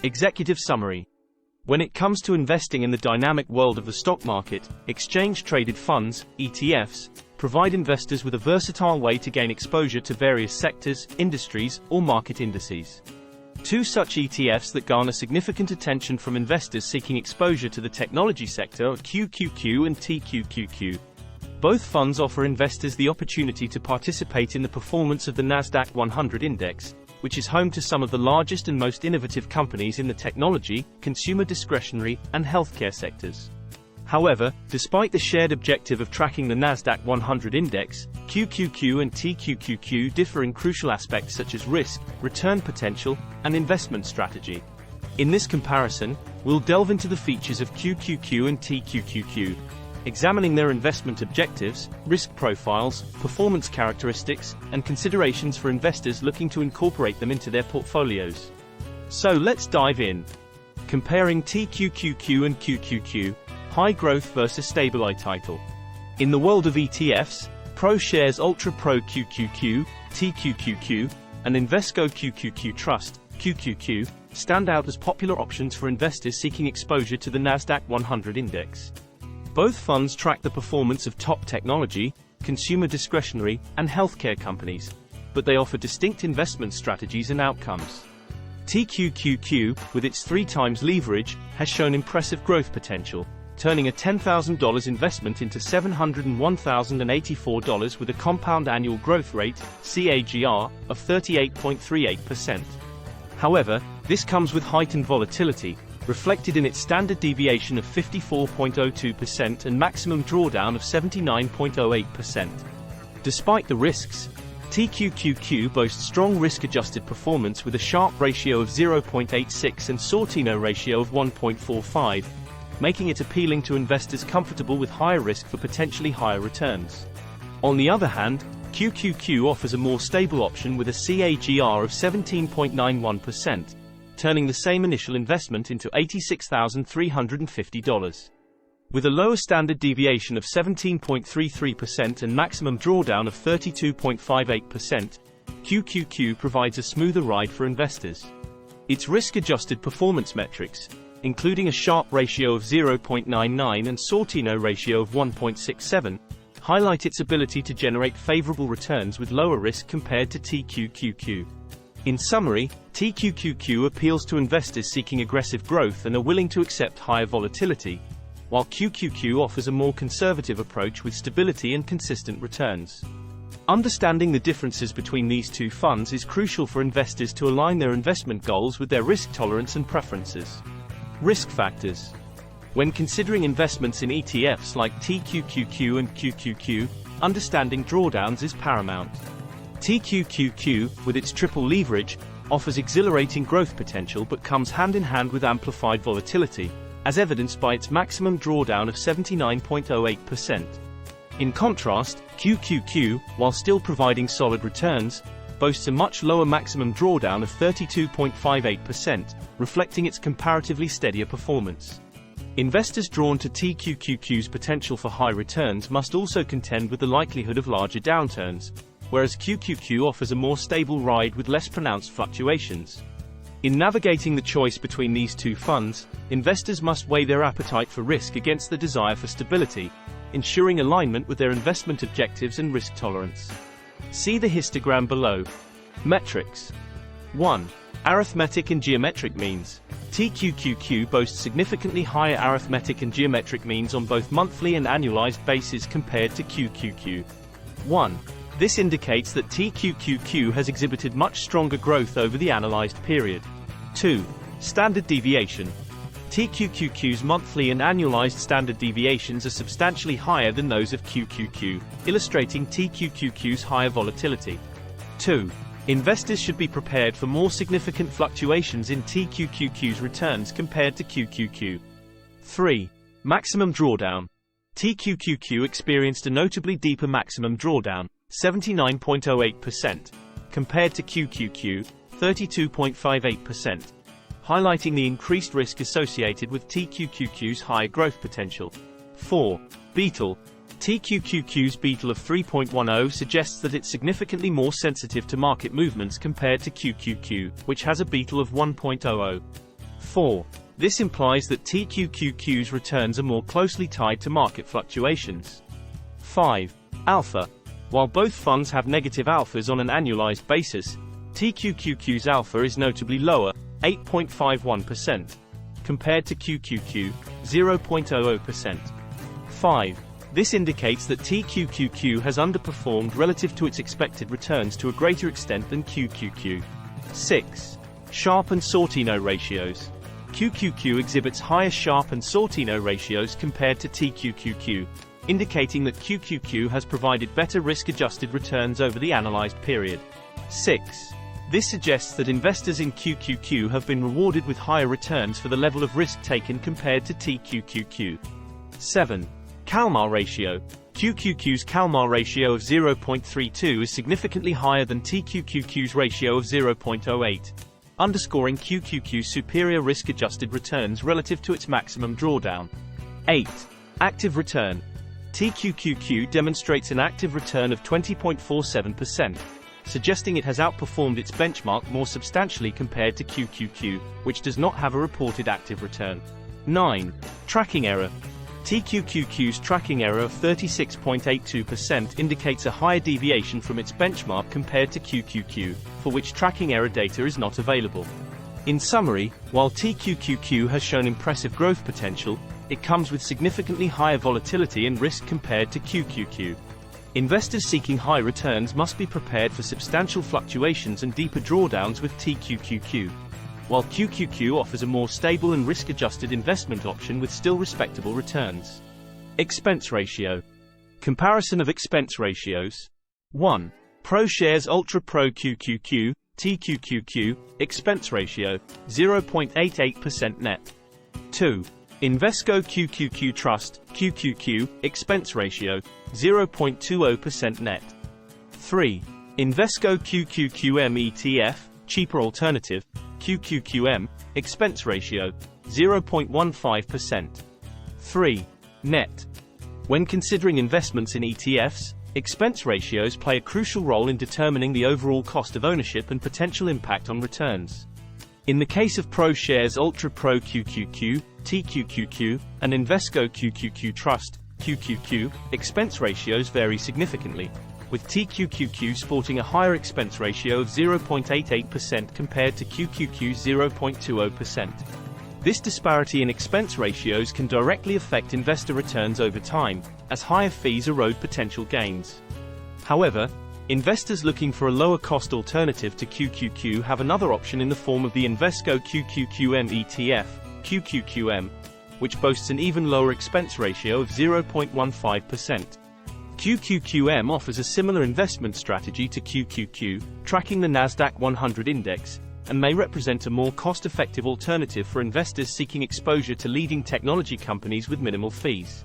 Executive summary. When it comes to investing in the dynamic world of the stock market, exchange-traded funds, ETFs, provide investors with a versatile way to gain exposure to various sectors, industries, or market indices. Two such ETFs that garner significant attention from investors seeking exposure to the technology sector are QQQ and TQQQ. Both funds offer investors the opportunity to participate in the performance of the NASDAQ-100 Index, which is home to some of the largest and most innovative companies in the technology, consumer discretionary, and healthcare sectors. However, despite the shared objective of tracking the NASDAQ-100 Index, QQQ and TQQQ differ in crucial aspects such as risk, return potential, and investment strategy. In this comparison, we'll delve into the features of QQQ and TQQQ, examining their investment objectives, risk profiles, performance characteristics, and considerations for investors looking to incorporate them into their portfolios. So let's dive in. Comparing TQQQ and QQQ, high growth versus stable title. In the world of ETFs, ProShares UltraPro QQQ, TQQQ, and Invesco QQQ Trust, QQQ, stand out as popular options for investors seeking exposure to the NASDAQ-100 Index. Both funds track the performance of top technology, consumer discretionary, and healthcare companies, but they offer distinct investment strategies and outcomes. TQQQ, with its 3 times leverage, has shown impressive growth potential, turning a $10,000 investment into $701,084 with a compound annual growth rate, CAGR, of 38.38%. However, this comes with heightened volatility, reflected in its standard deviation of 54.02% and maximum drawdown of 79.08%. Despite the risks, TQQQ boasts strong risk-adjusted performance with a Sharpe ratio of 0.86 and Sortino ratio of 1.45, making it appealing to investors comfortable with higher risk for potentially higher returns. On the other hand, QQQ offers a more stable option with a CAGR of 17.91%, turning the same initial investment into $86,350. With a lower standard deviation of 17.33% and maximum drawdown of 32.58%, QQQ provides a smoother ride for investors. Its risk-adjusted performance metrics, including a Sharpe ratio of 0.99 and Sortino ratio of 1.67, highlight its ability to generate favorable returns with lower risk compared to TQQQ. In summary, TQQQ appeals to investors seeking aggressive growth and are willing to accept higher volatility, while QQQ offers a more conservative approach with stability and consistent returns. Understanding the differences between these two funds is crucial for investors to align their investment goals with their risk tolerance and preferences. Risk factors. When considering investments in ETFs like TQQQ and QQQ, understanding drawdowns is paramount. TQQQ, with its triple leverage, offers exhilarating growth potential but comes hand-in-hand with amplified volatility, as evidenced by its maximum drawdown of 79.08%. In contrast, QQQ, while still providing solid returns, boasts a much lower maximum drawdown of 32.58%, reflecting its comparatively steadier performance. Investors drawn to TQQQ's potential for high returns must also contend with the likelihood of larger downturns, whereas QQQ offers a more stable ride with less pronounced fluctuations. In navigating the choice between these two funds, investors must weigh their appetite for risk against the desire for stability, ensuring alignment with their investment objectives and risk tolerance. See the histogram below. Metrics. 1. Arithmetic and geometric means. TQQQ boasts significantly higher arithmetic and geometric means on both monthly and annualized bases compared to QQQ. 1. This indicates that TQQQ has exhibited much stronger growth over the analyzed period. 2. Standard deviation. TQQQ's monthly and annualized standard deviations are substantially higher than those of QQQ, illustrating TQQQ's higher volatility. 2. Investors should be prepared for more significant fluctuations in TQQQ's returns compared to QQQ. 3. Maximum drawdown. TQQQ experienced a notably deeper maximum drawdown, 79.08%, compared to QQQ, 32.58%, highlighting the increased risk associated with TQQQ's high growth potential. 4. Beetle. TQQQ's beetle of 3.10 suggests that it's significantly more sensitive to market movements compared to QQQ, which has a beetle of 1.00. 4. This implies that TQQQ's returns are more closely tied to market fluctuations. 5. Alpha. While both funds have negative alphas on an annualized basis, TQQQ's alpha is notably lower, 8.51%, compared to QQQ, 0.00%. 5. This indicates that TQQQ has underperformed relative to its expected returns to a greater extent than QQQ. 6. Sharpe and Sortino ratios. QQQ exhibits higher Sharpe and Sortino ratios compared to TQQQ, indicating that QQQ has provided better risk-adjusted returns over the analyzed period. 6. This suggests that investors in QQQ have been rewarded with higher returns for the level of risk taken compared to TQQQ. 7. CAGR ratio. QQQ's CAGR ratio of 0.32 is significantly higher than TQQQ's ratio of 0.08, underscoring QQQ's superior risk-adjusted returns relative to its maximum drawdown. 8. Active return. TQQQ demonstrates an active return of 20.47%, suggesting it has outperformed its benchmark more substantially compared to QQQ, which does not have a reported active return. 9. Tracking error. TQQQ's tracking error of 36.82% indicates a higher deviation from its benchmark compared to QQQ, for which tracking error data is not available. In summary, while TQQQ has shown impressive growth potential, it comes with significantly higher volatility and risk compared to QQQ. Investors seeking high returns must be prepared for substantial fluctuations and deeper drawdowns with TQQQ, while QQQ offers a more stable and risk-adjusted investment option with still respectable returns. Expense ratio. Comparison of expense ratios. 1. ProShares UltraPro QQQ, TQQQ, expense ratio, 0.88% net. 2. Invesco QQQ Trust, QQQ, expense ratio, 0.20% net. 3. Invesco QQQM ETF, cheaper alternative, QQQM, expense ratio, 0.15%. 3. Net. When considering investments in ETFs, expense ratios play a crucial role in determining the overall cost of ownership and potential impact on returns. In the case of ProShares UltraPro QQQ, TQQQ, and Invesco QQQ Trust, QQQ, expense ratios vary significantly, with TQQQ sporting a higher expense ratio of 0.88% compared to QQQ's 0.20%. This disparity in expense ratios can directly affect investor returns over time, as higher fees erode potential gains. However, investors looking for a lower-cost alternative to QQQ have another option in the form of the Invesco QQQM ETF, QQQM, which boasts an even lower expense ratio of 0.15%. QQQM offers a similar investment strategy to QQQ, tracking the NASDAQ-100 Index, and may represent a more cost-effective alternative for investors seeking exposure to leading technology companies with minimal fees.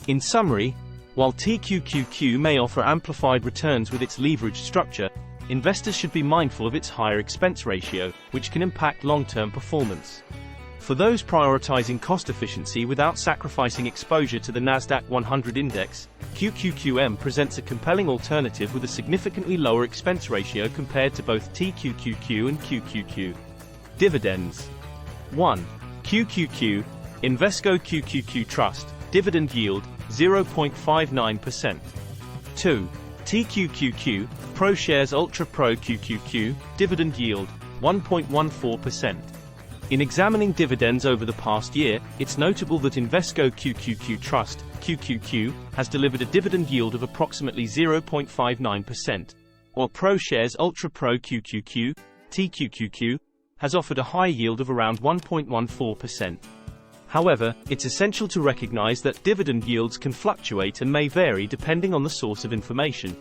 In summary, while TQQQ may offer amplified returns with its leveraged structure, investors should be mindful of its higher expense ratio, which can impact long-term performance. For those prioritizing cost efficiency without sacrificing exposure to the NASDAQ-100 Index, QQQM presents a compelling alternative with a significantly lower expense ratio compared to both TQQQ and QQQ. Dividends. 1. QQQ, Invesco QQQ Trust, dividend yield, 0.59%. 2. TQQQ, ProShares UltraPro QQQ, dividend yield, 1.14%. In examining dividends over the past year, it's notable that Invesco QQQ Trust, QQQ, has delivered a dividend yield of approximately 0.59%, while ProShares UltraPro QQQ, TQQQ, has offered a high yield of around 1.14%. However, it's essential to recognize that dividend yields can fluctuate and may vary depending on the source of information.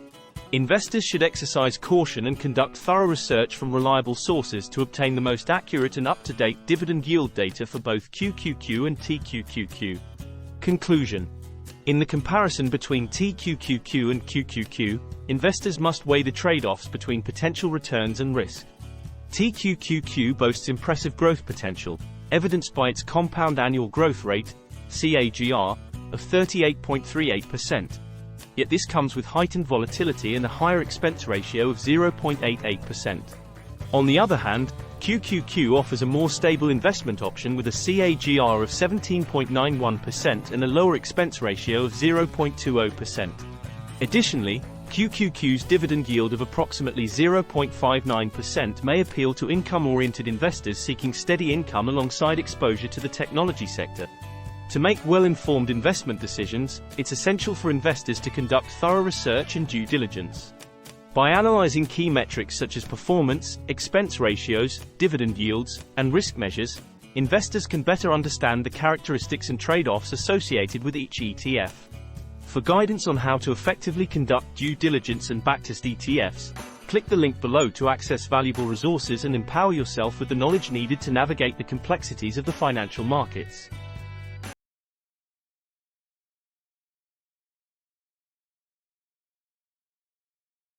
Investors should exercise caution and conduct thorough research from reliable sources to obtain the most accurate and up-to-date dividend yield data for both QQQ and TQQQ. Conclusion. In the comparison between TQQQ and QQQ, investors must weigh the trade-offs between potential returns and risk. TQQQ boasts impressive growth potential, evidenced by its compound annual growth rate, CAGR, of 38.38%. Yet this comes with heightened volatility and a higher expense ratio of 0.88%. On the other hand, QQQ offers a more stable investment option with a CAGR of 17.91% and a lower expense ratio of 0.20%. Additionally, QQQ's dividend yield of approximately 0.59% may appeal to income-oriented investors seeking steady income alongside exposure to the technology sector. To make well-informed investment decisions, it's essential for investors to conduct thorough research and due diligence. By analyzing key metrics such as performance, expense ratios, dividend yields, and risk measures, investors can better understand the characteristics and trade-offs associated with each ETF. For guidance on how to effectively conduct due diligence and backtest ETFs, click the link below to access valuable resources and empower yourself with the knowledge needed to navigate the complexities of the financial markets.